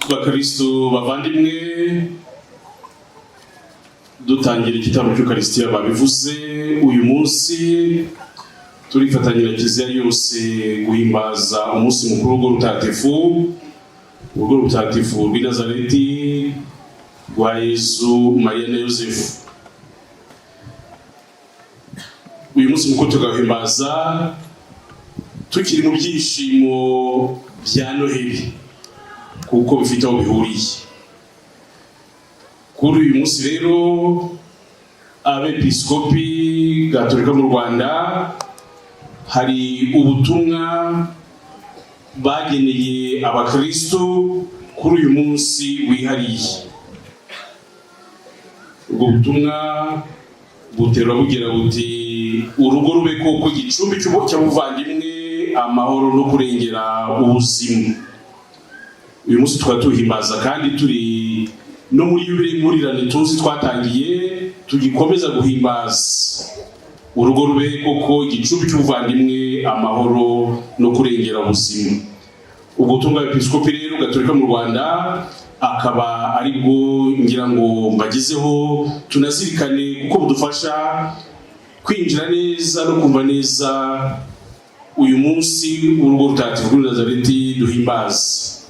bakristo bavandimwe, dutangira igitambo cy'Ukaristiya babivuze uyu munsi turifatanyira Kiliziya yose guhimbaza umunsi mukuru w'urwo rutagatifu rw'i Nazareti rwa Yezu, Mariya na Yosefu. Uyu munsi mukuru tugahimbaza tukiri mu byishimo bya Noheli kuko bifite aho bihuriye. Kuri uyu munsi rero abepiskopi Gatolika mu Rwanda hari ubutumwa bageneye abakristo kuri uyu munsi wihariye. Ubwo butumwa butera bugira buti urugo rube koko gicumbi cy'ubuvandimwe, amahoro no kurengera ubuzima. Uyu munsi tukaba tuhimbaza kandi turi no muri yubile murirane tuzi twatangiye tugikomeza guhimbaza urugo rube koko igicumbi cy'ubuvandimwe, amahoro no kurengera ubuzima. Ubwo butumwa bw'episkopi rero Gatolika mu Rwanda akaba ari bwo ngira ngo mbagezeho, tunazirikane kuko budufasha kwinjira neza no kumva neza uyu munsi w'urugo rutagatifu rw'i Nazareti duhimbaza.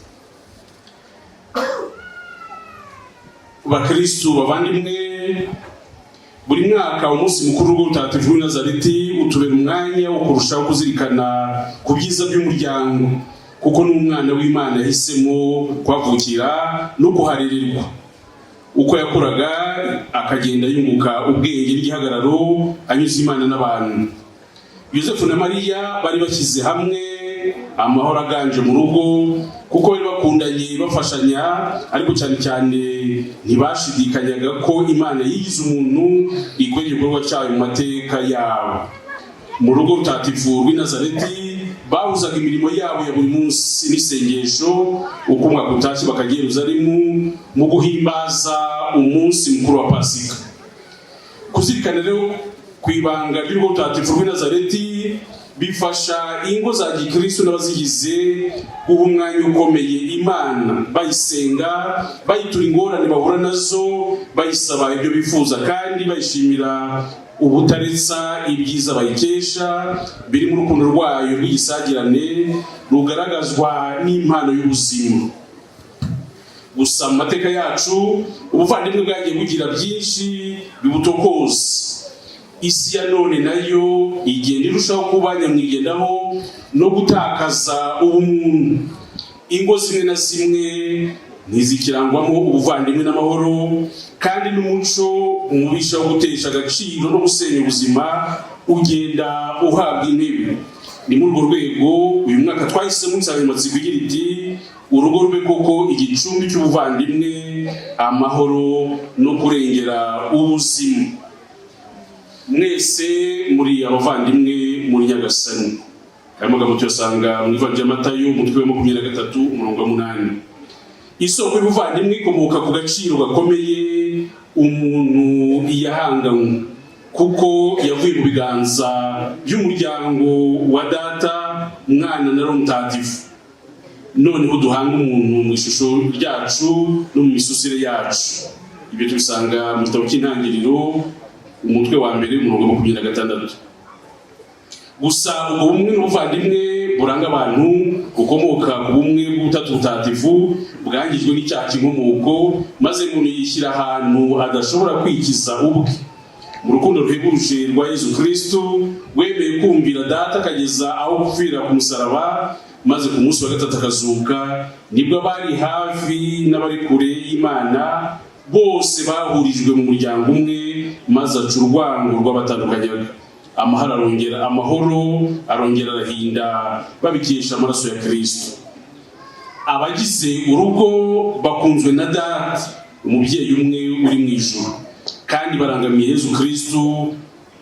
Bakristo bavandimwe, buri mwaka umunsi mukuru w'urugo rutagatifu rw'i Nazareti utubera umwanya wo kurushaho kuzirikana ku byiza by'umuryango, kuko n'umwana w'Imana yahisemo kuhavukira no kuharererwa. Uko yakoraga akagenda yunguka ubwenge n'igihagararo anyuze Imana n'abantu. Yosefu na Mariya bari bashyize hamwe, amahoro aganje mu rugo kuko bari bakundanye bafashanya, ariko cyane cyane ntibashidikanyaga ko Imana yigize umuntu ikora igikorwa cyayo mu mateka yabo. Mu rugo rutagatifu rw'i Nazareti bahuzaga imirimo yabo ya buri munsi n'isengesho, uko umwaka utashye bakajya i Yerusalemu mu guhimbaza umunsi mukuru wa Pasika. Kuzirikana rero ku ibanga ry'urugo rutagatifu rw'i Nazareti bifasha ingo za gikristo n'abazigize guha umwanya ukomeye Imana, bayisenga, bayitura ingorane bahura nazo, bayisaba ibyo bifuza kandi bayishimira ubutaretsa ibyiza bayikesha biri mu rukundo rwayo rw'igisagirane rugaragazwa n'impano y'ubuzima. Gusa mu mateka yacu ubuvandimwe bwagiye bugira byinshi bibutokoza. Isi ya none nayo igenda irushaho kuba nyamwigendaho no gutakaza ubumuntu. Ingo zimwe na zimwe ntizikirangwamo ubuvandimwe n'amahoro, kandi n'umuco umubisha wo gutesha agaciro no gusenya ubuzima ugenda uhabwa intebe. Ni muri urwo rwego uyu mwaka twahisemo insanganyamatsiko igira iti urugo rube koko igicumbi cy'ubuvandimwe, amahoro no kurengera ubuzima. Mwese muri abavandimwe muri Nyagasani. Aya magambo tuyasanga mu Ivanjili ya Matayo umutwe wa 23 umurongo wa 8. Isoko y'ubuvandimwe ikomoka ku gaciro gakomeye umuntu yahanganywe, kuko yavuye mu biganza by'umuryango wa Data, Mwana na Roho Mutagatifu. Noneho duhanga umuntu mu ishusho ryacu no mu misusire yacu. Ibyo tubisanga mu gitabo cy'Intangiriro umutwe wa 1 umurongo wa 26. Gusa ubwo bumwe n'ubuvandimwe buranga abantu bukomoka ku bumwe bw'ubutatu butagatifu bwangijwe n'icyaha cy'inkomoko, maze umuntu yishyira ahantu adashobora kwikiza ubwe. Mu rukundo ruhebuje rwa Yezu Kristo wemeye kumvira Data akageza aho gupfira ku musaraba, maze ku munsi wa gatatu akazuka, nibwo abari hafi n'abari kure y'Imana bose bahurijwe mu muryango umwe, maze aca urwango rw'abatandukanyaga. Amahoro arongera arahinda babikesha amaraso ya Kristo. Abagize urugo bakunzwe na Data, umubyeyi umwe uri mu ijuru, kandi barangamiye Yezu Kristo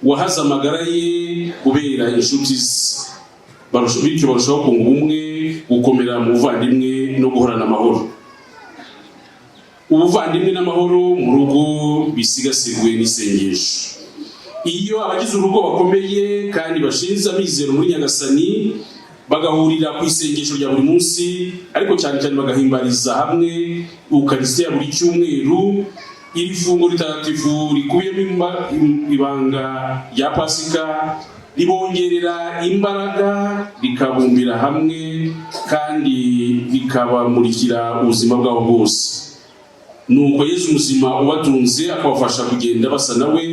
wahaze amagara ye kubera inshuti ze. Bityo barushaho kunga ubumwe, gukomera mu buvandimwe no guhorana amahoro. Ubuvandimwe n'amahoro mu rugo bisigasirwe n'isengesho. Iyo abagize urugo bakomeye kandi bashinze amizero muri Nyagasani, bagahurira ku isengesho rya buri munsi, ariko cyane cyane bagahimbariza hamwe Eucharistia buri cyumweru. Iri funguro ritagatifu rikubiyemo ibanga rya Pasika ribongerera imbaraga, rikabumbira hamwe kandi rikabamurikira ubuzima bwabo bwose. Nuko Yesu muzima ubatunze akabafasha kugenda basa nawe,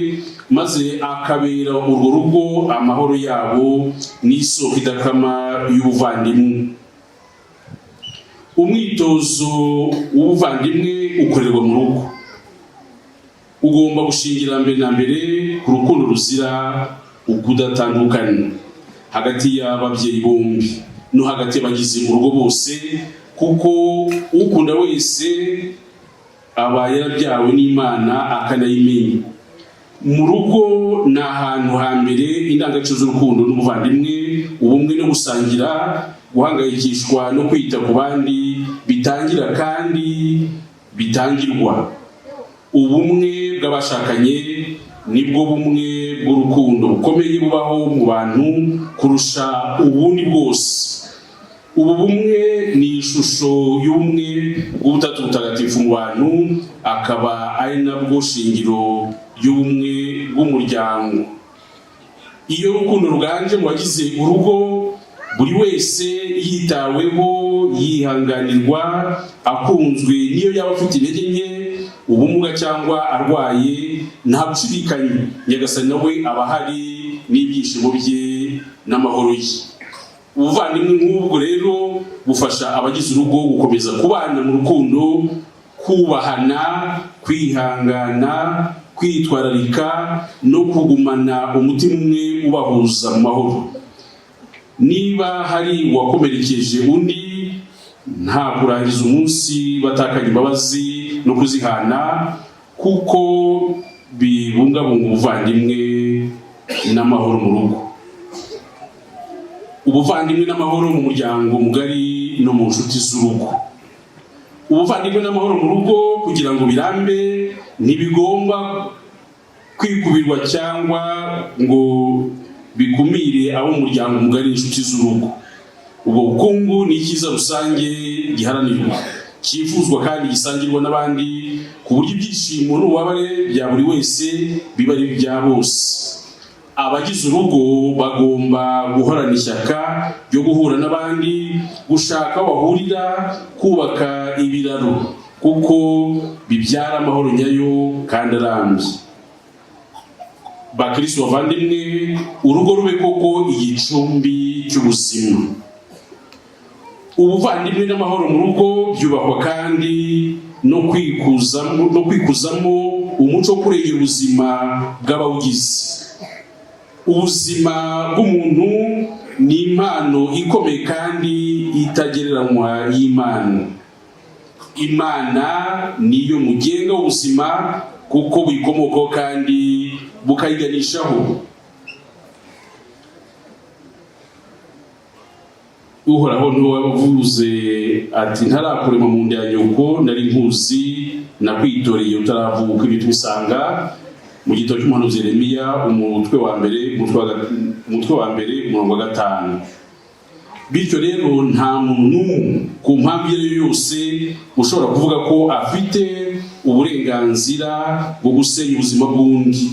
maze akabera urwo rugo amahoro yabo n'isoko idakama y'ubuvandimwe. Umwitozo w'ubuvandimwe ukorerwa mu rugo. Ugomba gushingira mbere na mbere ku rukundo ruzira ukudatandukana hagati y'ababyeyi bombi no hagati y'abagize urugo bose, kuko ukunda wese aba yarabyawe n'Imana akanayimenya. Mu rugo ni ahantu hambere indangagaciro z'urukundo n'ubuvandimwe, ubumwe no gusangira, guhangayikishwa no kwita ku bandi bitangira kandi bitangirwa. Ubumwe bw'abashakanye nibwo bumwe bw'urukundo bukomeye bubaho mu bantu kurusha ubundi bwose. Ubu bumwe ni ishusho y'ubumwe bw'ubutatu butagatifu mu bantu, akaba ari nabwo shingiro y'ubumwe bw'umuryango. Iyo urukundo ruganje mu bagize urugo, buri wese yitaweho, yihanganirwa, akunzwe niyo yaba afite intege nke, ubumuga cyangwa arwaye, nta gushidikanya Nyagasani nawe aba ahari n'ibyishimo bye n'amahoro ye. Ubuvandimwe nk'ubwo rero bufasha abagize urugo gukomeza kubana mu rukundo, kubahana, kwihangana, kwitwararika no kugumana umutima umwe ubahuza mu mahoro. Niba hari uwakomerekeje undi, nta kurangiza umunsi batakanye imbabazi no kuzihana, kuko bibungabunga ubuvandimwe n'amahoro mu rugo. Ubuvandimwe n'amahoro mu muryango mugari no mu nshuti z'urugo. Ubuvandimwe n'amahoro mu rugo kugira ngo birambe ntibigomba kwikubirwa cyangwa ngo bikumire abo mu muryango mugari n'inshuti z'urugo. Ubwo bukungu ni icyiza rusange giharanirwa, cyifuzwa kandi gisangirwa n'abandi, ku buryo ibyishimo n'ububabare bya buri wese biba ari ibya bose. Abagize urugo bagomba guhorana ishyaka ryo guhura n'abandi, gushaka aho bahurira, kubaka ibiraro, kuko bibyara amahoro nyayo kandi arambye. Bakristo bavandimwe, urugo rube koko igicumbi cy'ubuzima. Ubuvandimwe n'amahoro mu rugo byubakwa kandi no kwikuzamo umuco wo kurengera ubuzima bw'abawugize. Ubuzima bw'umuntu ni impano ikomeye kandi itagereranywa y'Imana. Imana niyo mugenga w'ubuzima, kuko buyikomokaho kandi bukayiganishaho. Uhoraho niwe wavuze ati, ntarakurema mu nda ya nyoko nari nkuzi, nakwitoreye utaravuka. Ibi tubisanga mu gitabo cy'umuhanuzi Yeremiya umutwe wa mbere umurongo wa 5. Bityo rero nta muntu ku mpamvu iyo ariyo yose ushobora kuvuga ko afite uburenganzira bwo gusenya ubuzima bw'undi.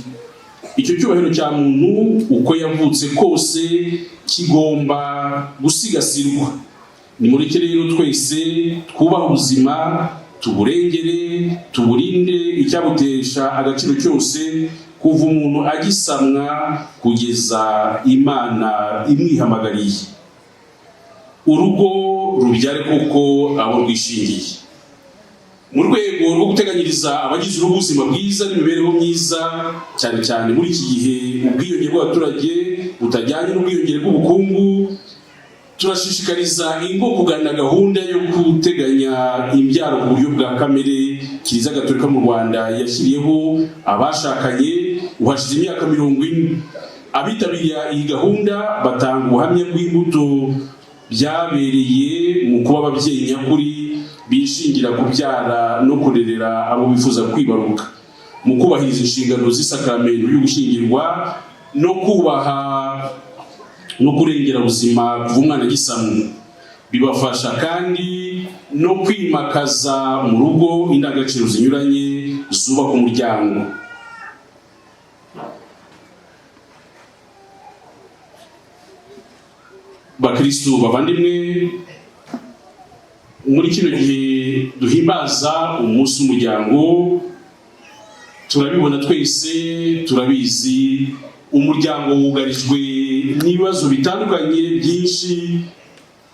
Icyo cyubahiro cya muntu uko yavutse kose kigomba gusigasirwa. Nimureke rero twese twubaha ubuzima, tuburengere, tuburinde icyabutesha agaciro cyose, kuva umuntu agisamwa kugeza Imana imwihamagariye. Urugo rubyare koko abo rwishingiye. Mu rwego rwo guteganyiriza abagize urugo ubuzima bwiza n'imibereho myiza, cyane cyane muri iki gihe ubwiyongere bw'abaturage butajyanye n'ubwiyongere bw'ubukungu, turashishikariza ingo kugana gahunda yo guteganya imbyaro ku buryo bwa kamere Kiliziya Gatolika mu Rwanda yashyiriyeho abashakanye uhashize imyaka 40. Abitabiriye iyi gahunda batanga ubuhamya bw'imbuto byabereye mu kuba ababyeyi nyakuri bishingira kubyara no kurerera abo bifuza kwibaruka, mu kubahiriza inshingano z'isakramento y'ugushyingirwa no kubaha no kurengera ubuzima bw'umwana gisamwe. Bibafasha kandi no kwimakaza mu rugo indangagaciro zinyuranye zubaka umuryango. Bakristo bavandimwe, muri kino gihe duhimbaza umunsi w'umuryango, turabibona twese, turabizi umuryango wugarijwe n'ibibazo bitandukanye byinshi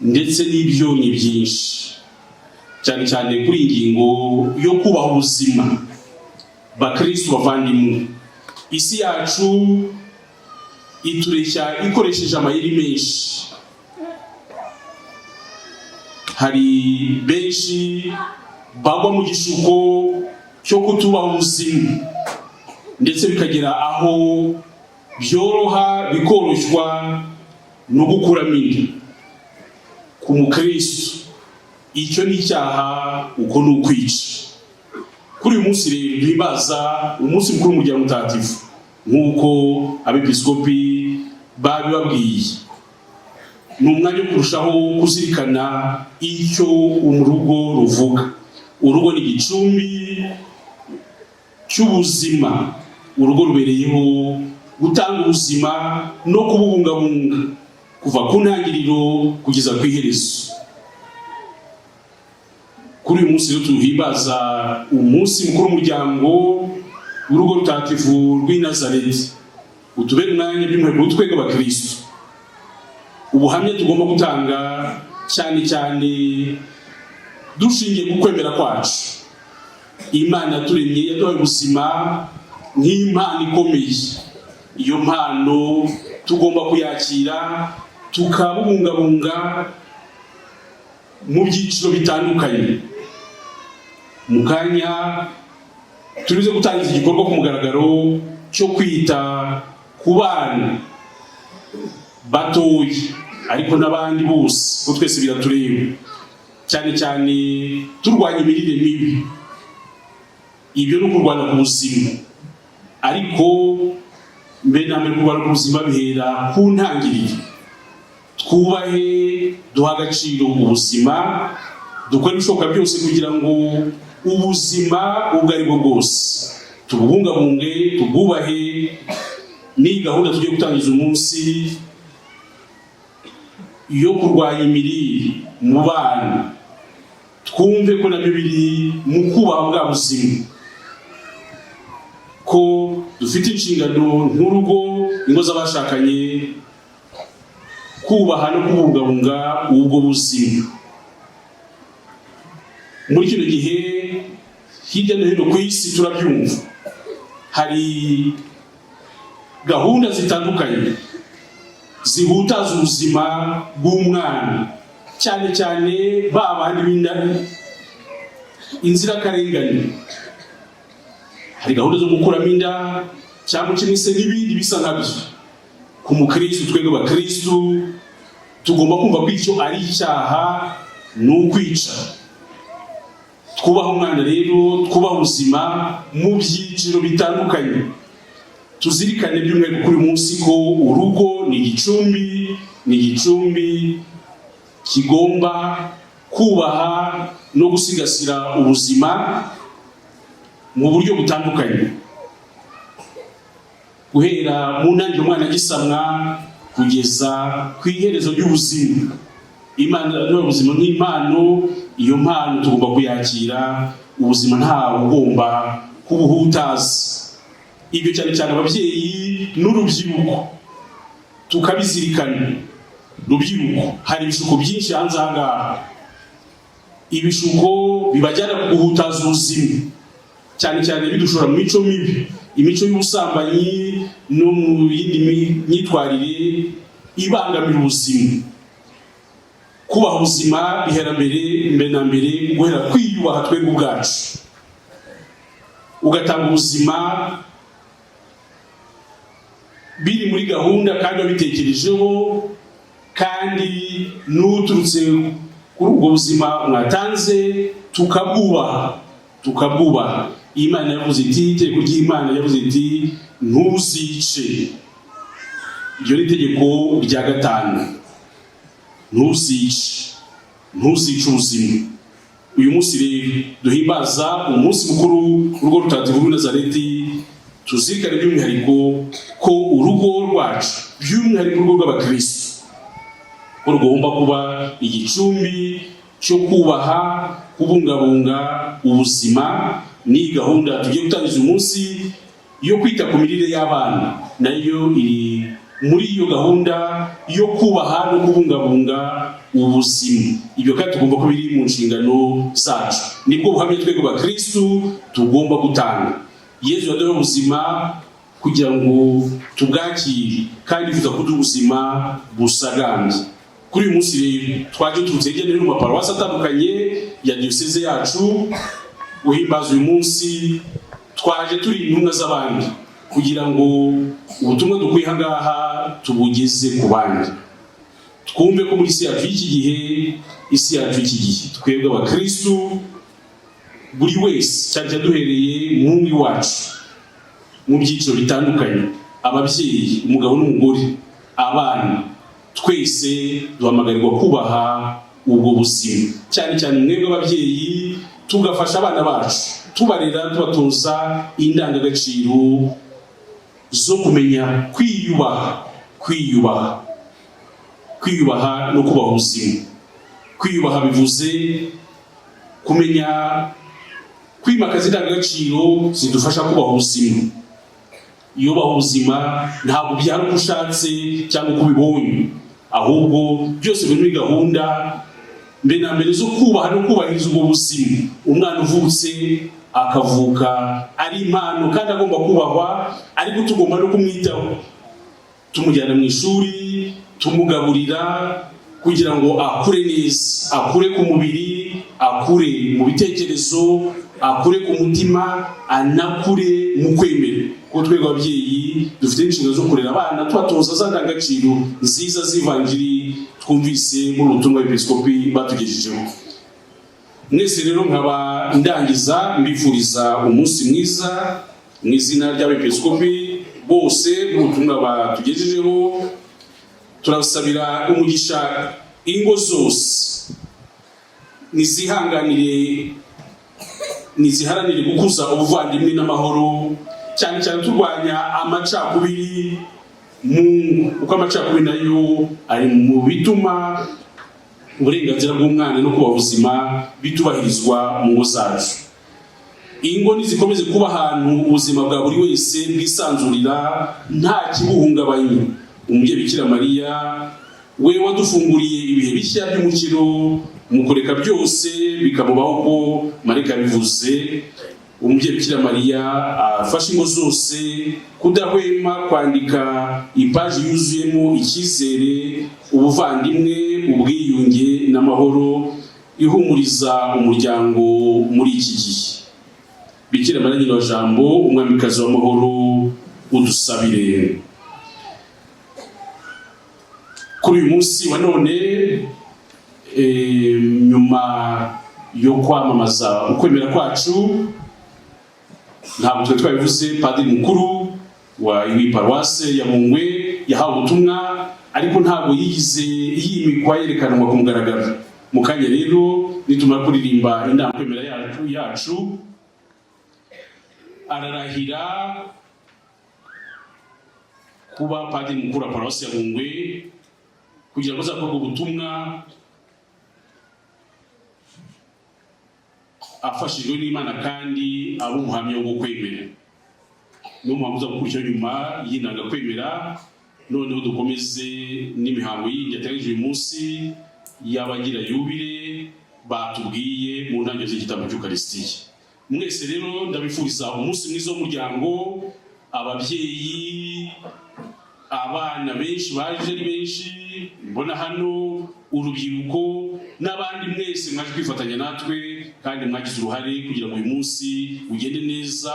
ndetse n'ibyonyi byinshi, cyane cyane kuri ingingo yo kubaha ubuzima. Bakristo bavandimwe, isi yacu itureshya ikoresheje amayeri menshi. Hari benshi bagwa mu gishuko cyo kutubaha ubuzima, ndetse bikagera aho byoroha bikoroshywa no gukuramo inda. Ku mukristo icyo ni icyaha, uko ni ukwica. Kuri uyu munsi rero duhimbaza umunsi mukuru w'umuryango mutagatifu nk'uko abepiskopi babibabwiye. Ni umwanya wo kurushaho kuzirikana icyo urugo ruvuga. Urugo ni igicumbi cy'ubuzima. Urugo rubereyeho gutanga ubuzima no kububungabunga kuva ku ntangiriro kugeza ku iherezo. Kuri uyu munsi rero tuhimbaza umunsi mukuru w'umuryango w'urugo rutagatifu rw'i Nazareti. Utubere umwanya by'umwihariko twebwe abakristo, ubuhamya tugomba gutanga cyane cyane dushingiye ku kwemera kwacu. Imana yaturemye, yaduhaye ubuzima nk'impano ikomeye. Iyo mpano tugomba kuyakira tukabubungabunga mu byiciro bitandukanye. Mu kanya turize gutangiza igikorwa ku mugaragaro cyo kwita ku bana batoya ariko n'abandi bose, ko twese biratureba, cyane cyane turwanya imirire mibi. Ibyo no kurwana ku buzima, ariko mbere na mbere kurwana ku buzima bihera ku ntangiriro. Twubahe, duha agaciro ubuzima, dukora ibishoboka byose kugira ngo ubuzima ubwo ari bwo bwose tububungabunge, tubwubahe. Ni gahunda tugiye gutangiza umunsi yo kurwanya imirire mu bana. Twumve ko nabyo biri mu kubaha bwa buzima, ko dufite inshingano nk'urugo, ingo z'abashakanye, kubaha no kubungabunga ubwo buzima. Muri kino gihe hirya no hino ku isi turabyumva, hari gahunda zitandukanye zihutaza ubuzima bw'umwana, cyane cyane babandi b'indani, inzirakarengane. Hari gahunda zo gukuramo inda cyangwa kimwe se n'ibindi bisa nkabyo. Ku mukristo, twebwe abakristo tugomba kumva ko icyo ari icyaha, ni ukwica. Twubaha umwana rero, twubaha ubuzima mu byiciro bitandukanye. Tuzirikane by'umwihariko kuri munsi ko urugo ni igicumbi kigomba kubaha no gusigasira ubuzima mu buryo butandukanye, guhera mu ntangiriro umwana agisamwa kugeza ku iherezo ry'ubuzima. Imana n'ubuzima nk'impano, iyo mpano tugomba kuyakira. Ubuzima ntawe ugomba kubuhutaza. Ibyo cyane cyane ababyeyi n'urubyiruko tukabizirikana. Rubyiruko, hari ibishuko byinshi hanze aha ngaha. Ibishuko bibajyana guhutaza ubuzima, cyane cyane bidushora mu mico mibi, imico y'ubusambanyi no mu yindi myitwarire ibangamira ubuzima. Kubaha ubuzima bihera mbere na mbere guhera kwiyubaha twebwe ubwacu, ugatanga ubuzima biri muri gahunda kandi wabitekerejeho, kandi n'uturutse kuri ubwo buzima mwatanze tukabwubaha. Imana yavuze iti, itegeko ry'Imana yavuze iti ntuzice. iryo ni itegeko rya gatanu. Ntuzice ubuzima. Uyu munsi rero duhimbaza umunsi mukuru urugo rutagatifu rw'i Nazareti, tuzirikane by'umwihariko ko urugo rwacu, by'umwihariko urugo rw'abakristo, ko rugomba kuba igicumbi cyo kubaha, kubungabunga ubuzima. Ni gahunda tugiye gutangiza umunsi yo kwita ku mirire y'abana, nayo iri muri iyo gahunda yo kubaha no kubungabunga ubuzima. Ibyo kandi tugomba ko biri mu nshingano zacu, nibwo buhamya twebwe abakristo tugomba gutanga. Yesu yaduhaye ubuzima kugira ngo tubwakire, kandi yifuza kuduha ubuzima busagambye. Kuri uyu munsi rero twaje turutse hirya no hino mu maparuwasi atandukanye ya diyoseze yacu guhimbaza uyu munsi. Twaje turi intumwa z'abandi kugira ngo ubutumwa dukwiye aha ngaha tubugeze ku bandi. Twumve ko muri isi yacu y'iki gihe twebwe abakristo, buri wese cyane duhereye mu ngo iwacu, mu byiciro bitandukanye, ababyeyi, umugabo n'umugore, abana, twese duhamagarirwa kubaha ubwo buzima. Cyane cyane mwebwe ababyeyi, tugafasha abana bacu, tubarera, tubatoza indangagaciro zo kumenya kwiyubaha no kubaha ubuzima. Kwiyubaha bivuze kumenya kwimakaza indangagaciro zidufasha kubaha ubuzima. Iyo ubaha ubuzima ntabwo byari uko ushatse cyangwa uko ubibonye, ahubwo byose biri muri gahunda mbere na mbere zo kubaha no kubahiriza ubwo buzima. Umwana uvutse akavuka ari impano kandi agomba kubahwa, ariko tugomba no kumwitaho, tumujyana mu ishuri, tumugaburira kugira ngo akure neza, akure ku mubiri, akure mu bitekerezo, akure ku mutima, anakure mu kwemera. Kuko twebwe ababyeyi dufite inshingano zo kurera abana, tubatoza za ndangagaciro nziza z'ivanjiri twumvise muri ubutumwa bw'episkopi batugejejeho. Mwese rero nkaba ndangiza mbifuriza umunsi mwiza mu izina ry'abepiskopi bose n'ubutumwa batugejejeho. Turasabira umugisha ingo zose, niziharanire gukuza ubuvandimwe n'amahoro, cyane cyane turwanya amacakubiri kuko amacakubiri nayo ari mu bituma uburenganzira bw'umwana no kubaha ubuzima bitubahirizwa mu ngo zacu. Ingo nizikomeze kuba ahantu ubuzima bwa buri wese bwisanzurira nta kibuhungabanya. Umubyeyi Bikira Mariya we wadufunguriye ibihe bishya by'umukiro, mu kureka byose bikamubaho ko marayika yabivuze. Umubyeyi Bikira Mariya afashe ingo zose kudahwema kwandika ipaji yuzuyemo icyizere, ubuvandimwe, ubwiyunge n'amahoro, ihumuriza umuryango muri iki gihe. Bikira Mariya nyina wa Jambo, umwamikazi w'amahoro, udusabire. Kuri uyu munsi wa none, nyuma yo kwamamaza ukwemera kwacu, ntabwo twe twabivuze, padiri mukuru wa iyi paruwase ya Mungwe yahawe ubutumwa, ariko ntabwo yigize yimikwa yerekanwa ku mugaragaro. Mu kanya rero nitumara kuririmba inama kwemera yacu, ararahira kuba padiri mukuru wa paruwase ya Mungwe kugira ngo azakorwe ubutumwa afashijwe n'Imana kandi abo umuhamya wo kwemera. Niyo mpamvu uza gukurikira nyuma y'inanga kwemera. Noneho dukomeze n'imihango yindi yateganyijwe uyu munsi y'abagira yubile batubwiye mu ntangiriro z'igitabo cy'Ukaristiya. Mwese rero ndabifuriza umunsi mwiza w'umuryango, ababyeyi, abana benshi baje ari benshi mbona hano, urubyiruko n'abandi mwese mwaje kwifatanya natwe kandi mwagize uruhare kugira ngo uyu munsi ugende neza.